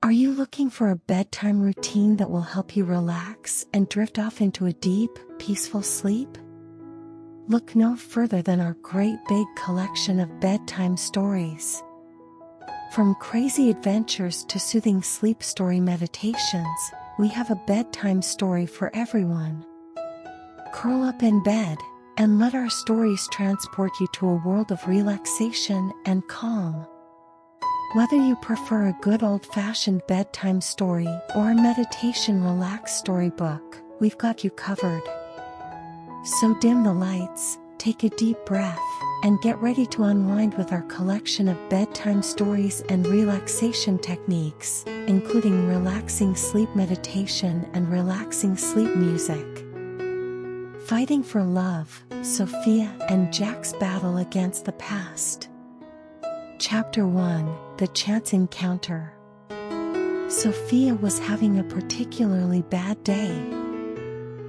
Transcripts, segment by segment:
Are you looking for a bedtime routine that will help you relax and drift off into a deep, peaceful sleep? Look no further than our great big collection of bedtime stories. From crazy adventures to soothing sleep story meditations, we have a bedtime story for everyone. Curl up in bed and let our stories transport you to a world of relaxation and calm. Whether you prefer a good old-fashioned bedtime story or a meditation relaxed storybook, we've got you covered. So dim the lights, take a deep breath, and get ready to unwind with our collection of bedtime stories and relaxation techniques, including relaxing sleep meditation and relaxing sleep music. Fighting for love, Sophia and Jack's battle against the past. Chapter 1: The Chance Encounter. Sophia was having a particularly bad day.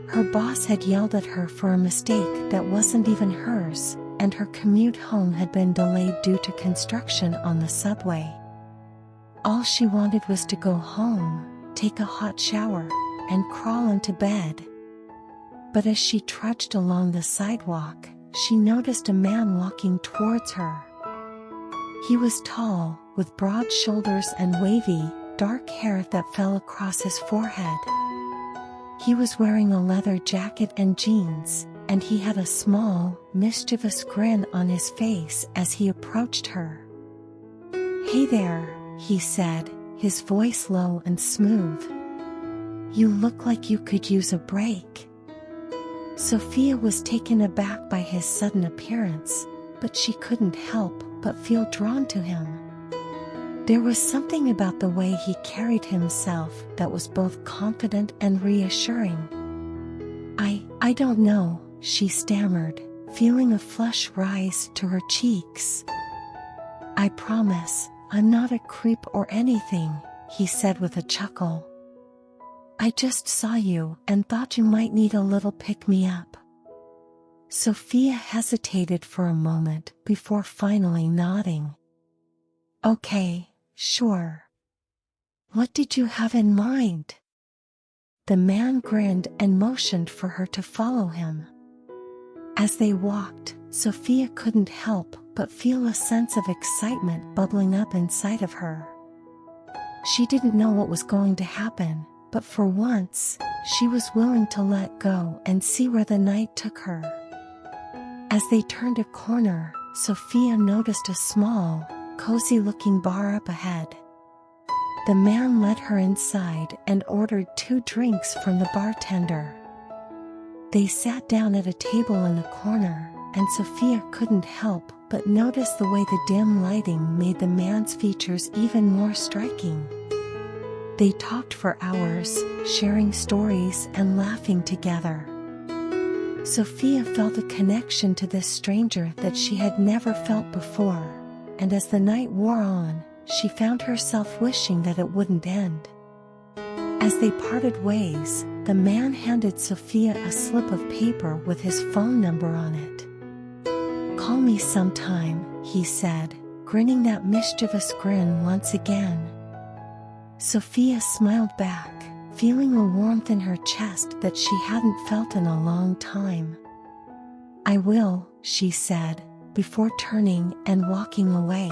Her boss had yelled at her for a mistake that wasn't even hers, and her commute home had been delayed due to construction on the subway. All she wanted was to go home, take a hot shower, and crawl into bed. But as she trudged along the sidewalk, she noticed a man walking towards her. He was tall, with broad shoulders and wavy, dark hair that fell across his forehead. He was wearing a leather jacket and jeans, and he had a small, mischievous grin on his face as he approached her. "Hey there," he said, his voice low and smooth. "You look like you could use a break." Sophia was taken aback by his sudden appearance, but she couldn't help but feel drawn to him. There was something about the way he carried himself that was both confident and reassuring. I don't know," she stammered, feeling a flush rise to her cheeks. "I promise, I'm not a creep or anything," he said with a chuckle. "I just saw you and thought you might need a little pick-me-up." Sophia hesitated for a moment before finally nodding. "Okay, sure. What did you have in mind?" The man grinned and motioned for her to follow him. As they walked, Sophia couldn't help but feel a sense of excitement bubbling up inside of her. She didn't know what was going to happen, but for once, she was willing to let go and see where the night took her. As they turned a corner, Sophia noticed a small, cozy-looking bar up ahead. The man led her inside and ordered 2 drinks from the bartender. They sat down at a table in the corner, and Sophia couldn't help but notice the way the dim lighting made the man's features even more striking. They talked for hours, sharing stories and laughing together. Sophia felt a connection to this stranger that she had never felt before, and as the night wore on, she found herself wishing that it wouldn't end. As they parted ways, the man handed Sophia a slip of paper with his phone number on it. "Call me sometime," he said, grinning that mischievous grin once again. Sophia smiled back, feeling a warmth in her chest that she hadn't felt in a long time. "I will," she said, before turning and walking away.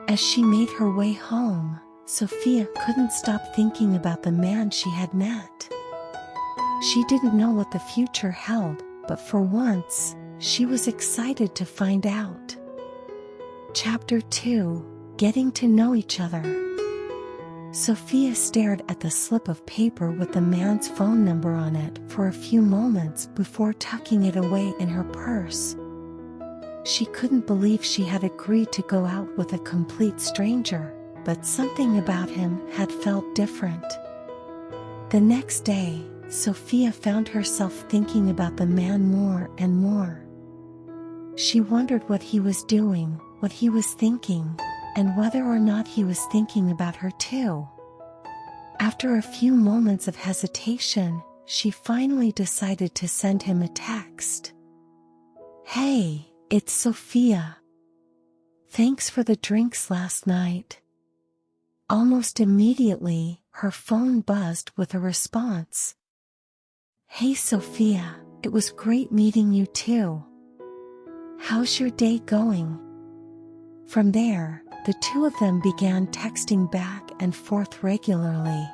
As she made her way home, Sophia couldn't stop thinking about the man she had met. She didn't know what the future held, but for once, she was excited to find out. Chapter 2: Getting to Know Each Other. Sophia stared at the slip of paper with the man's phone number on it for a few moments before tucking it away in her purse. She couldn't believe she had agreed to go out with a complete stranger, but something about him had felt different. The next day, Sophia found herself thinking about the man more and more. She wondered what he was doing, what he was thinking, and whether or not he was thinking about her too. After a few moments of hesitation, she finally decided to send him a text. "Hey, it's Sophia. Thanks for the drinks last night. Almost immediately, her phone buzzed with a response. "Hey Sophia, it was great meeting you too. How's your day going?" From there, the two of them began texting back and forth regularly.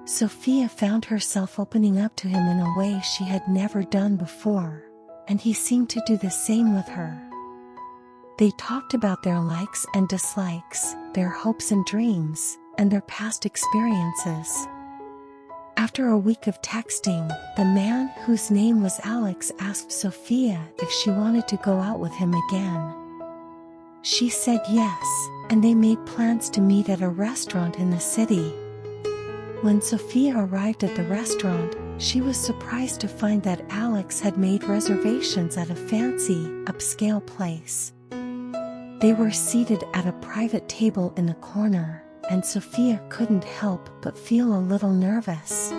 Sophia found herself opening up to him in a way she had never done before, and he seemed to do the same with her. They talked about their likes and dislikes, their hopes and dreams, and their past experiences. After a week of texting, the man whose name was Alex asked Sophia if she wanted to go out with him again. She said yes, and they made plans to meet at a restaurant in the city. When Sophia arrived at the restaurant, she was surprised to find that Alex had made reservations at a fancy, upscale place. They were seated at a private table in the corner, and Sophia couldn't help but feel a little nervous.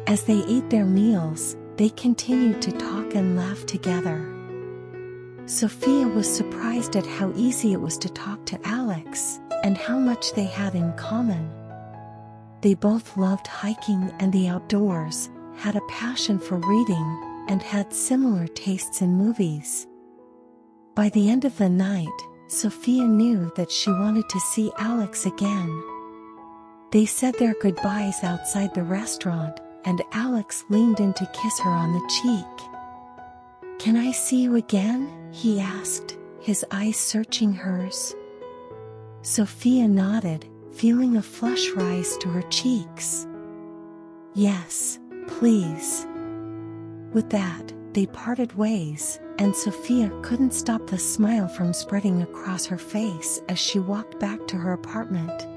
As they ate their meals, they continued to talk and laugh together. Sophia was surprised at how easy it was to talk to Alex, and how much they had in common. They both loved hiking and the outdoors, had a passion for reading, and had similar tastes in movies. By the end of the night, Sophia knew that she wanted to see Alex again. They said their goodbyes outside the restaurant, and Alex leaned in to kiss her on the cheek. "Can I see you again?" he asked, his eyes searching hers. Sophia nodded, feeling a flush rise to her cheeks. "Yes, please." With that, they parted ways, and Sophia couldn't stop the smile from spreading across her face as she walked back to her apartment.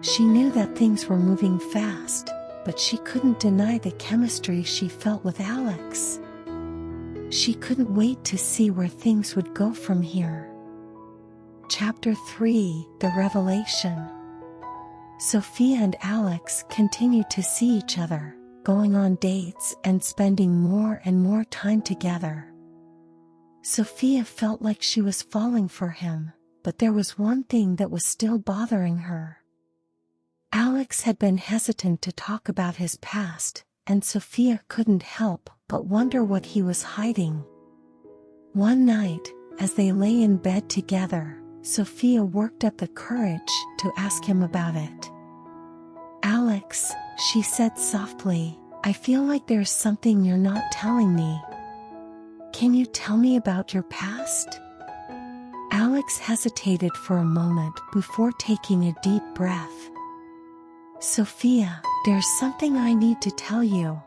She knew that things were moving fast, but she couldn't deny the chemistry she felt with Alex. She couldn't wait to see where things would go from here. Chapter 3: The Revelation. Sophia and Alex continued to see each other, going on dates and spending more and more time together. Sophia felt like she was falling for him, but there was one thing that was still bothering her. Alex had been hesitant to talk about his past, and Sophia couldn't help but wonder what he was hiding. One night, as they lay in bed together, Sophia worked up the courage to ask him about it. "Alex," she said softly, "I feel like there's something you're not telling me. Can you tell me about your past?" Alex hesitated for a moment before taking a deep breath. "Sophia, there's something I need to tell you."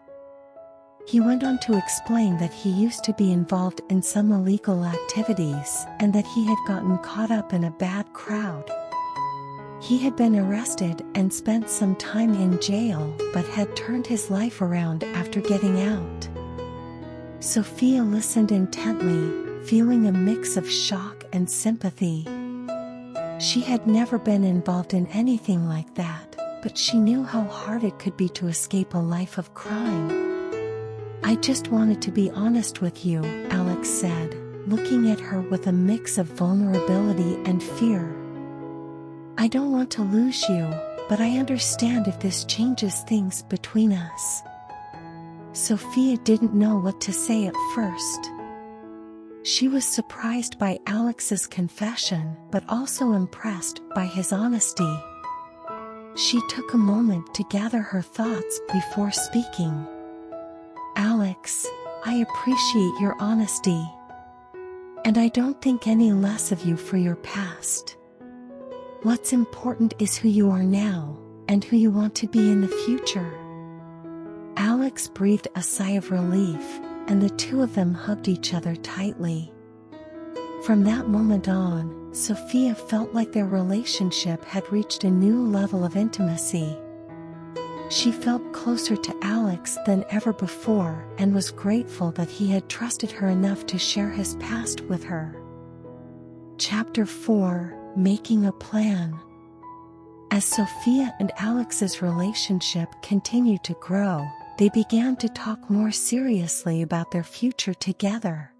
He went on to explain that he used to be involved in some illegal activities and that he had gotten caught up in a bad crowd. He had been arrested and spent some time in jail but had turned his life around after getting out. Sophia listened intently, feeling a mix of shock and sympathy. She had never been involved in anything like that, but she knew how hard it could be to escape a life of crime. "I just wanted to be honest with you," Alex said, looking at her with a mix of vulnerability and fear. "I don't want to lose you, but I understand if this changes things between us." Sophia didn't know what to say at first. She was surprised by Alex's confession, but also impressed by his honesty. She took a moment to gather her thoughts before speaking. "Alex, I appreciate your honesty. And I don't think any less of you for your past. What's important is who you are now, and who you want to be in the future." Alex breathed a sigh of relief, and the two of them hugged each other tightly. From that moment on, Sophia felt like their relationship had reached a new level of intimacy. She felt closer to Alex than ever before and was grateful that he had trusted her enough to share his past with her. Chapter 4: Making a Plan. As Sophia and Alex's relationship continued to grow, they began to talk more seriously about their future together.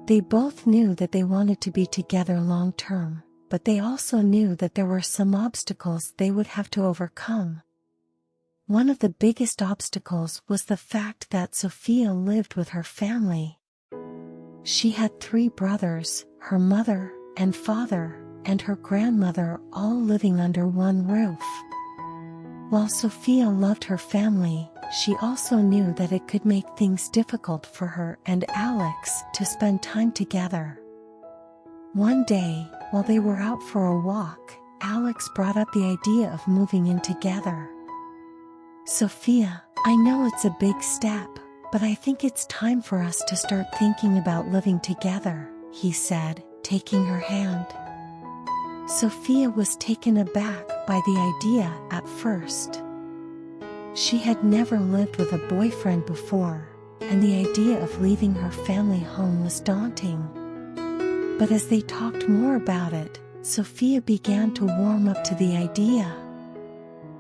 They both knew that they wanted to be together long term, but they also knew that there were some obstacles they would have to overcome. One of the biggest obstacles was the fact that Sophia lived with her family. She had 3 brothers, her mother and father, and her grandmother all living under one roof. While Sophia loved her family, she also knew that it could make things difficult for her and Alex to spend time together. One day, while they were out for a walk, Alex brought up the idea of moving in together. "Sophia, I know it's a big step, but I think it's time for us to start thinking about living together," he said, taking her hand. Sophia was taken aback by the idea at first. She had never lived with a boyfriend before, and the idea of leaving her family home was daunting. But as they talked more about it, Sophia began to warm up to the idea.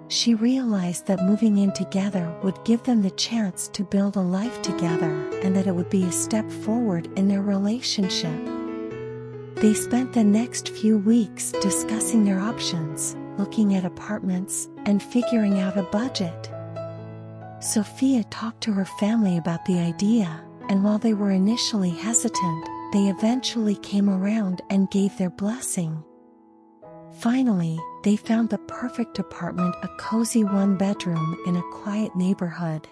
She realized that moving in together would give them the chance to build a life together and that it would be a step forward in their relationship. They spent the next few weeks discussing their options, looking at apartments, and figuring out a budget. Sophia talked to her family about the idea, and while they were initially hesitant, they eventually came around and gave their blessing. Finally, they found the perfect apartment, a cozy 1-bedroom in a quiet neighborhood.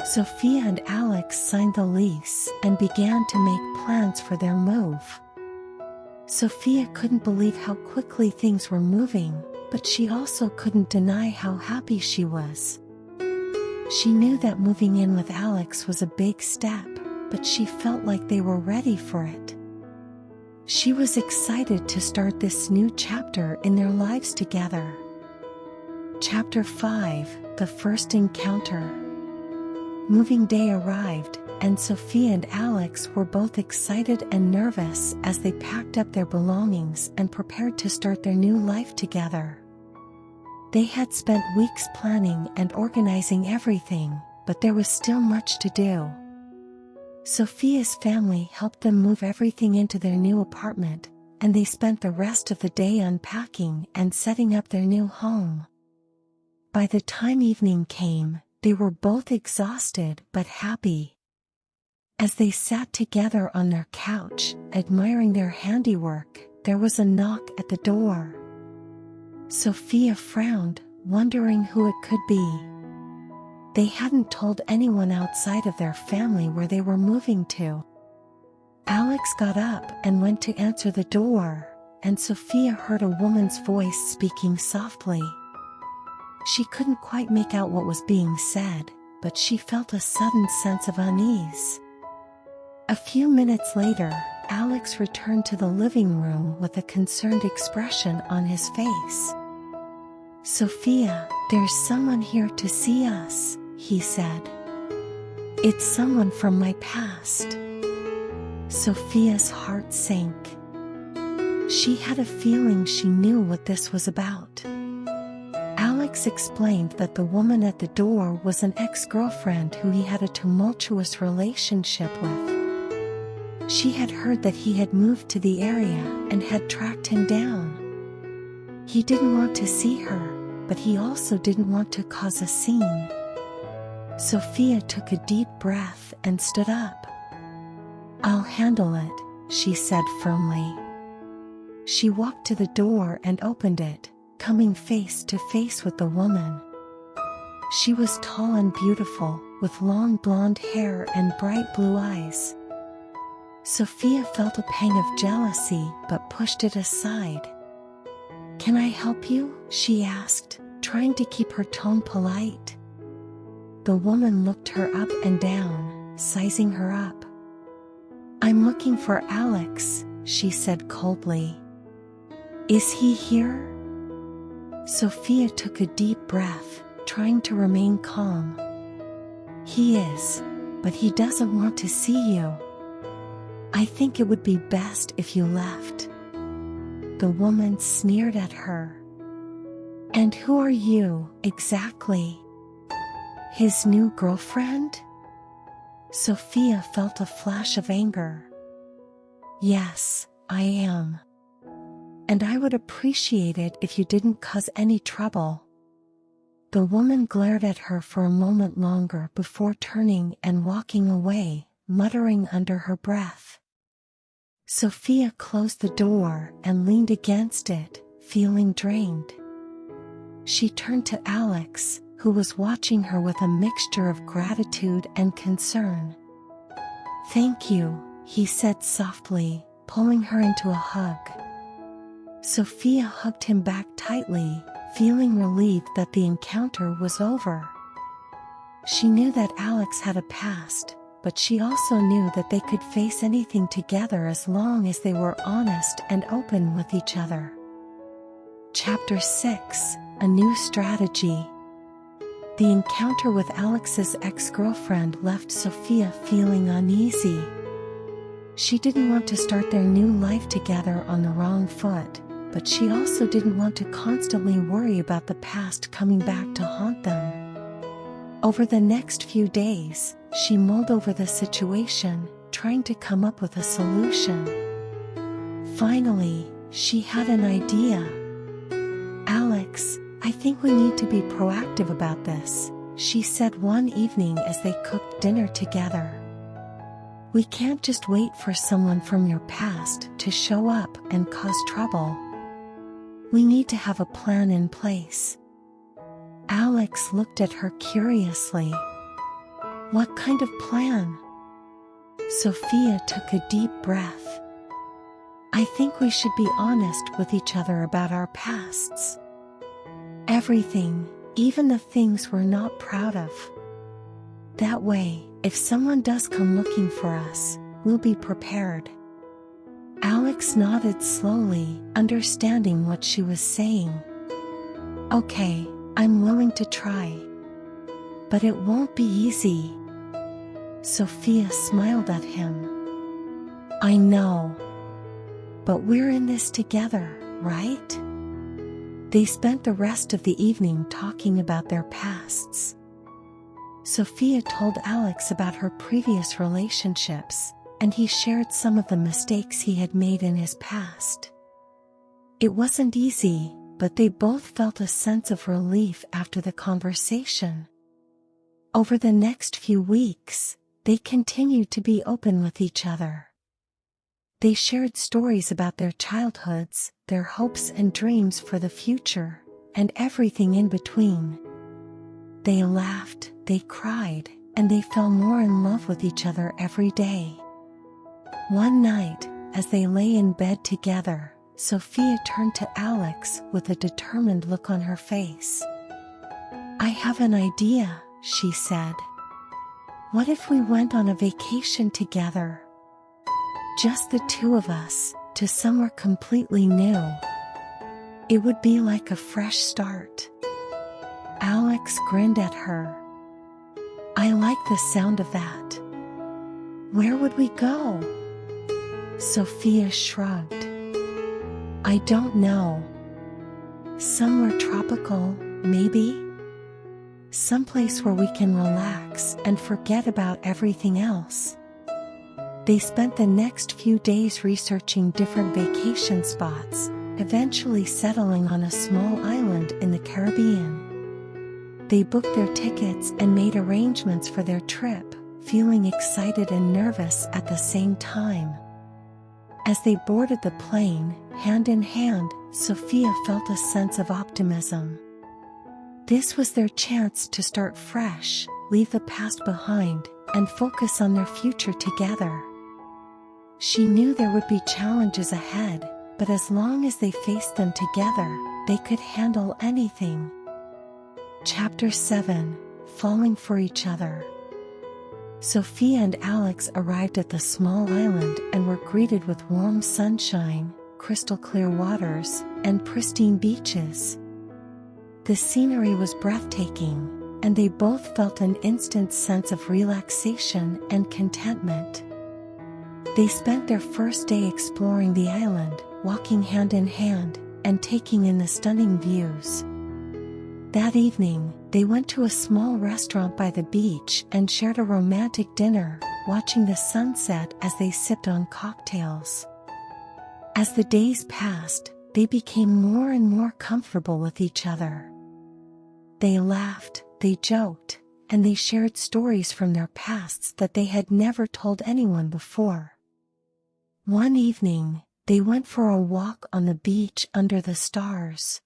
Sophia and Alex signed the lease and began to make plans for their move. Sophia couldn't believe how quickly things were moving, but she also couldn't deny how happy she was. She knew that moving in with Alex was a big step, but she felt like they were ready for it. She was excited to start this new chapter in their lives together. Chapter 5: The First Encounter. Moving day arrived, and Sophia and Alex were both excited and nervous as they packed up their belongings and prepared to start their new life together. They had spent weeks planning and organizing everything, but there was still much to do. Sophia's family helped them move everything into their new apartment, and they spent the rest of the day unpacking and setting up their new home. By the time evening came, they were both exhausted but happy. As they sat together on their couch, admiring their handiwork, there was a knock at the door. Sophia frowned, wondering who it could be. They hadn't told anyone outside of their family where they were moving to. Alex got up and went to answer the door, and Sophia heard a woman's voice speaking softly. She couldn't quite make out what was being said, but she felt a sudden sense of unease. A few minutes later, Alex returned to the living room with a concerned expression on his face. "Sophia, there's someone here to see us," he said. "It's someone from my past." Sophia's heart sank. She had a feeling she knew what this was about. Alex explained that the woman at the door was an ex-girlfriend who he had a tumultuous relationship with. She had heard that he had moved to the area and had tracked him down. He didn't want to see her, but he also didn't want to cause a scene. Sophia took a deep breath and stood up. "I'll handle it," she said firmly. She walked to the door and opened it, coming face to face with the woman. She was tall and beautiful, with long blonde hair and bright blue eyes. Sophia felt a pang of jealousy but pushed it aside. "Can I help you?" she asked, trying to keep her tone polite. The woman looked her up and down, sizing her up. "I'm looking for Alex," she said coldly. "Is he here?" Sophia took a deep breath, trying to remain calm. "He is, but he doesn't want to see you. I think it would be best if you left." The woman sneered at her. "And who are you, exactly? His new girlfriend?" Sophia felt a flash of anger. "Yes, I am." and I would appreciate it if you didn't cause any trouble." The woman glared at her for a moment longer before turning and walking away, muttering under her breath. Sophia closed the door and leaned against it, feeling drained. She turned to Alex, who was watching her with a mixture of gratitude and concern. "Thank you," he said softly, pulling her into a hug. Sophia hugged him back tightly, feeling relieved that the encounter was over. She knew that Alex had a past, but she also knew that they could face anything together as long as they were honest and open with each other. Chapter 6: A New Strategy. The encounter with Alex's ex-girlfriend left Sophia feeling uneasy. She didn't want to start their new life together on the wrong foot, but she also didn't want to constantly worry about the past coming back to haunt them. Over the next few days, she mulled over the situation, trying to come up with a solution. Finally, she had an idea. "Alex, I think we need to be proactive about this," she said one evening as they cooked dinner together. "We can't just wait for someone from your past to show up and cause trouble. We need to have a plan in place." Alex looked at her curiously. "What kind of plan?" Sophia took a deep breath. "I think we should be honest with each other about our pasts. Everything, even the things we're not proud of. That way, if someone does come looking for us, we'll be prepared." Alex nodded slowly, understanding what she was saying. "Okay, I'm willing to try. But it won't be easy." Sophia smiled at him. "I know. But we're in this together, right?" They spent the rest of the evening talking about their pasts. Sophia told Alex about her previous relationships, and he shared some of the mistakes he had made in his past. It wasn't easy, but they both felt a sense of relief after the conversation. Over the next few weeks, they continued to be open with each other. They shared stories about their childhoods, their hopes and dreams for the future, and everything in between. They laughed, they cried, and they fell more in love with each other every day. One night, as they lay in bed together, Sophia turned to Alex with a determined look on her face. "I have an idea," she said. "What if we went on a vacation together? Just the two of us, to somewhere completely new. It would be like a fresh start." Alex grinned at her. "I like the sound of that. Where would we go?" Sophia shrugged. "I don't know. Somewhere tropical, maybe? Someplace where we can relax and forget about everything else." They spent the next few days researching different vacation spots, eventually settling on a small island in the Caribbean. They booked their tickets and made arrangements for their trip, feeling excited and nervous at the same time. As they boarded the plane, hand in hand, Sophia felt a sense of optimism. This was their chance to start fresh, leave the past behind, and focus on their future together. She knew there would be challenges ahead, but as long as they faced them together, they could handle anything. Chapter 7: Falling for Each Other. Sophia and Alex arrived at the small island and were greeted with warm sunshine, crystal clear waters, and pristine beaches. The scenery was breathtaking, and they both felt an instant sense of relaxation and contentment. They spent their first day exploring the island, walking hand in hand, and taking in the stunning views. That evening, they went to a small restaurant by the beach and shared a romantic dinner, watching the sunset as they sipped on cocktails. As the days passed, they became more and more comfortable with each other. They laughed, they joked, and they shared stories from their pasts that they had never told anyone before. One evening, they went for a walk on the beach under the stars.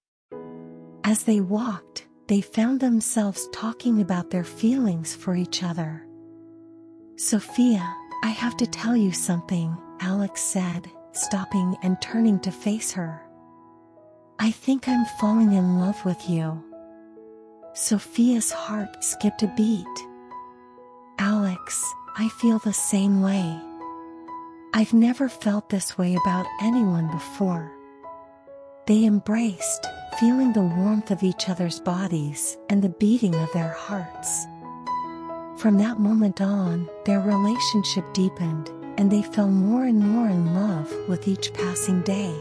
As they walked, they found themselves talking about their feelings for each other. "Sophia, I have to tell you something," Alex said, stopping and turning to face her. "I think I'm falling in love with you." Sophia's heart skipped a beat. "Alex, I feel the same way. I've never felt this way about anyone before." They embraced, feeling the warmth of each other's bodies and the beating of their hearts. From that moment on, their relationship deepened, and they fell more and more in love with each passing day.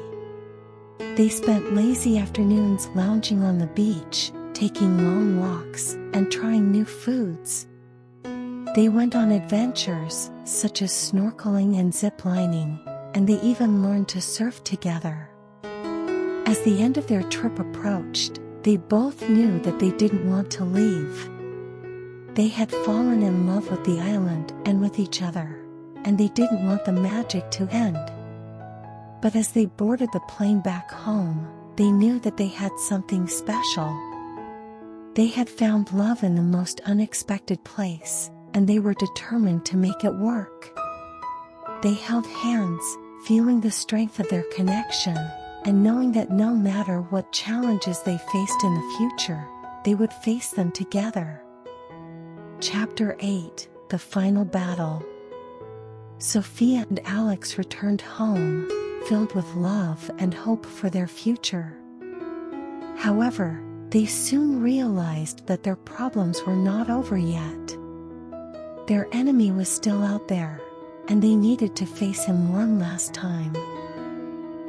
They spent lazy afternoons lounging on the beach, taking long walks, and trying new foods. They went on adventures, such as snorkeling and ziplining, and they even learned to surf together. As the end of their trip approached, they both knew that they didn't want to leave. They had fallen in love with the island and with each other, and they didn't want the magic to end. But as they boarded the plane back home, they knew that they had something special. They had found love in the most unexpected place, and they were determined to make it work. They held hands, feeling the strength of their connection, and knowing that no matter what challenges they faced in the future, they would face them together. Chapter 8: The Final Battle. Sophia and Alex returned home, filled with love and hope for their future. However, they soon realized that their problems were not over yet. Their enemy was still out there, and they needed to face him one last time.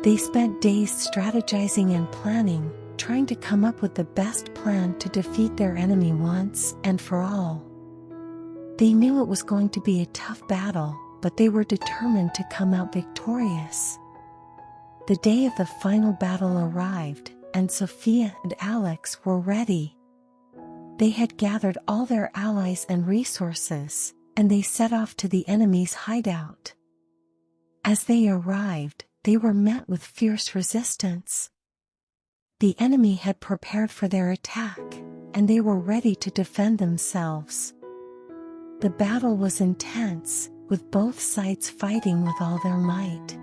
They spent days strategizing and planning, trying to come up with the best plan to defeat their enemy once and for all. They knew it was going to be a tough battle, but they were determined to come out victorious. The day of the final battle arrived, and Sophia and Alex were ready. They had gathered all their allies and resources, and they set off to the enemy's hideout. As they arrived, they were met with fierce resistance. The enemy had prepared for their attack, and they were ready to defend themselves. The battle was intense, with both sides fighting with all their might.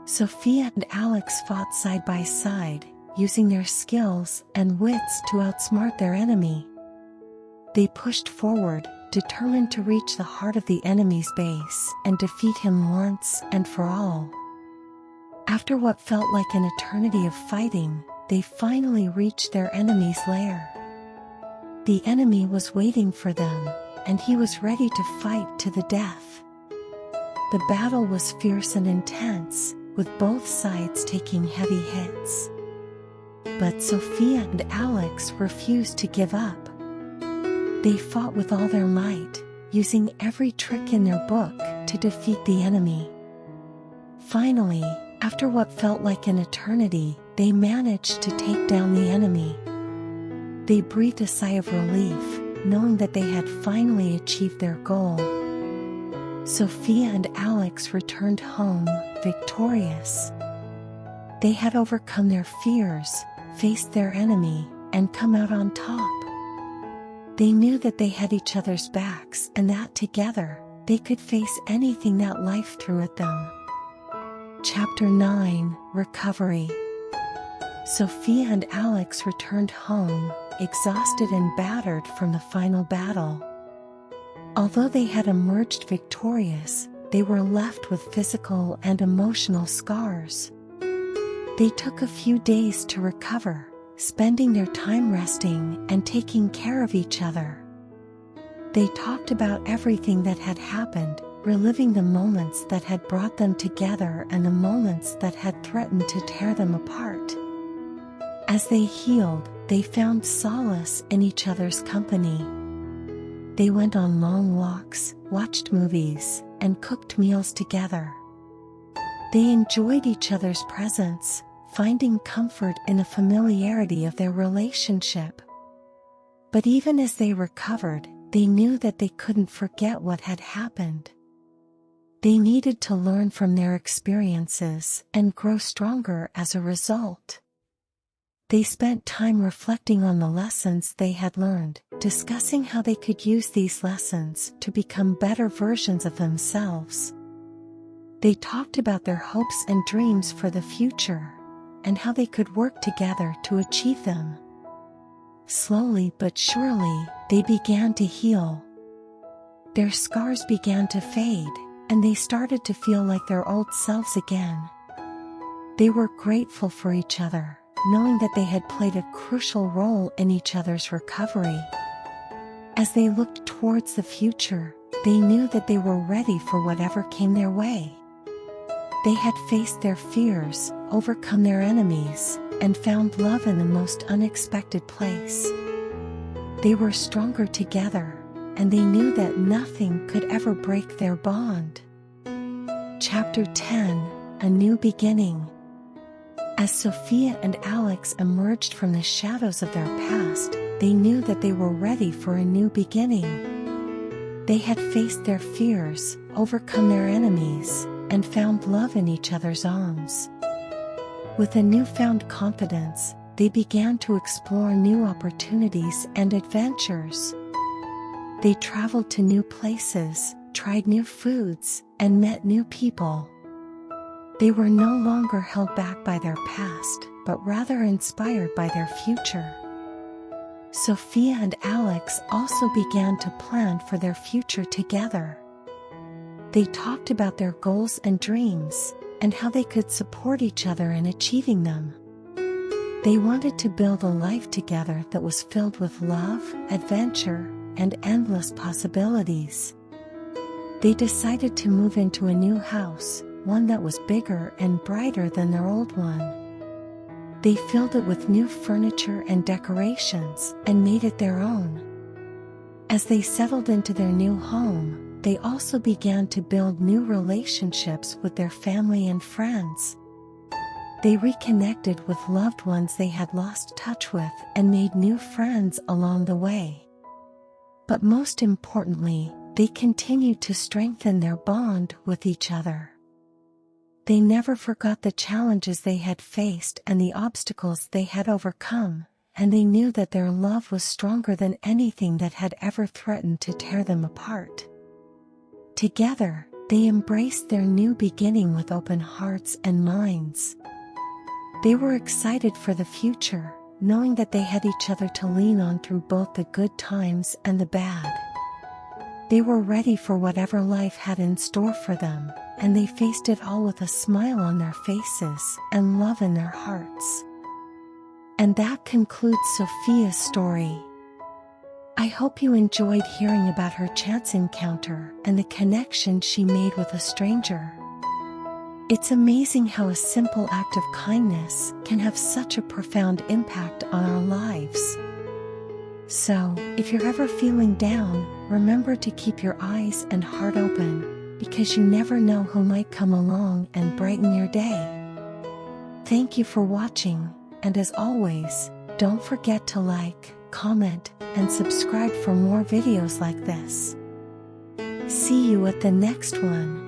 Sophia and Alex fought side by side, using their skills and wits to outsmart their enemy. They pushed forward, determined to reach the heart of the enemy's base and defeat him once and for all. After what felt like an eternity of fighting, they finally reached their enemy's lair. The enemy was waiting for them, and he was ready to fight to the death. The battle was fierce and intense, with both sides taking heavy hits. But Sophia and Alex refused to give up. They fought with all their might, using every trick in their book to defeat the enemy. Finally, after what felt like an eternity, they managed to take down the enemy. They breathed a sigh of relief, knowing that they had finally achieved their goal. Sophia and Alex returned home, victorious. They had overcome their fears, faced their enemy, and come out on top. They knew that they had each other's backs and that together, they could face anything that life threw at them. Chapter 9: Recovery. Sophia and Alex returned home, exhausted and battered from the final battle. Although they had emerged victorious, they were left with physical and emotional scars. They took a few days to recover, spending their time resting and taking care of each other. They talked about everything that had happened, reliving the moments that had brought them together and the moments that had threatened to tear them apart. As they healed, they found solace in each other's company. They went on long walks, watched movies, and cooked meals together. They enjoyed each other's presence, finding comfort in the familiarity of their relationship. But even as they recovered, they knew that they couldn't forget what had happened. They needed to learn from their experiences and grow stronger as a result. They spent time reflecting on the lessons they had learned, discussing how they could use these lessons to become better versions of themselves. They talked about their hopes and dreams for the future, and how they could work together to achieve them. Slowly but surely, they began to heal. Their scars began to fade, and they started to feel like their old selves again. They were grateful for each other, knowing that they had played a crucial role in each other's recovery. As they looked towards the future, they knew that they were ready for whatever came their way. They had faced their fears, overcome their enemies, and found love in the most unexpected place. They were stronger together, and they knew that nothing could ever break their bond. Chapter 10: A New Beginning. As Sophia and Alex emerged from the shadows of their past, they knew that they were ready for a new beginning. They had faced their fears, overcome their enemies, and found love in each other's arms. With a newfound confidence, they began to explore new opportunities and adventures. They traveled to new places, tried new foods, and met new people. They were no longer held back by their past, but rather inspired by their future. Sophia and Alex also began to plan for their future together. They talked about their goals and dreams, and how they could support each other in achieving them. They wanted to build a life together that was filled with love, adventure, and endless possibilities. They decided to move into a new house, one that was bigger and brighter than their old one. They filled it with new furniture and decorations, and made it their own. As they settled into their new home, they also began to build new relationships with their family and friends. They reconnected with loved ones they had lost touch with and made new friends along the way. But most importantly, they continued to strengthen their bond with each other. They never forgot the challenges they had faced and the obstacles they had overcome, and they knew that their love was stronger than anything that had ever threatened to tear them apart. Together, they embraced their new beginning with open hearts and minds. They were excited for the future, knowing that they had each other to lean on through both the good times and the bad. They were ready for whatever life had in store for them, and they faced it all with a smile on their faces and love in their hearts. And that concludes Sophia's story. I hope you enjoyed hearing about her chance encounter and the connection she made with a stranger. It's amazing how a simple act of kindness can have such a profound impact on our lives. So, if you're ever feeling down, remember to keep your eyes and heart open, because you never know who might come along and brighten your day. Thank you for watching, and as always, don't forget to like, comment, and subscribe for more videos like this. See you at the next one.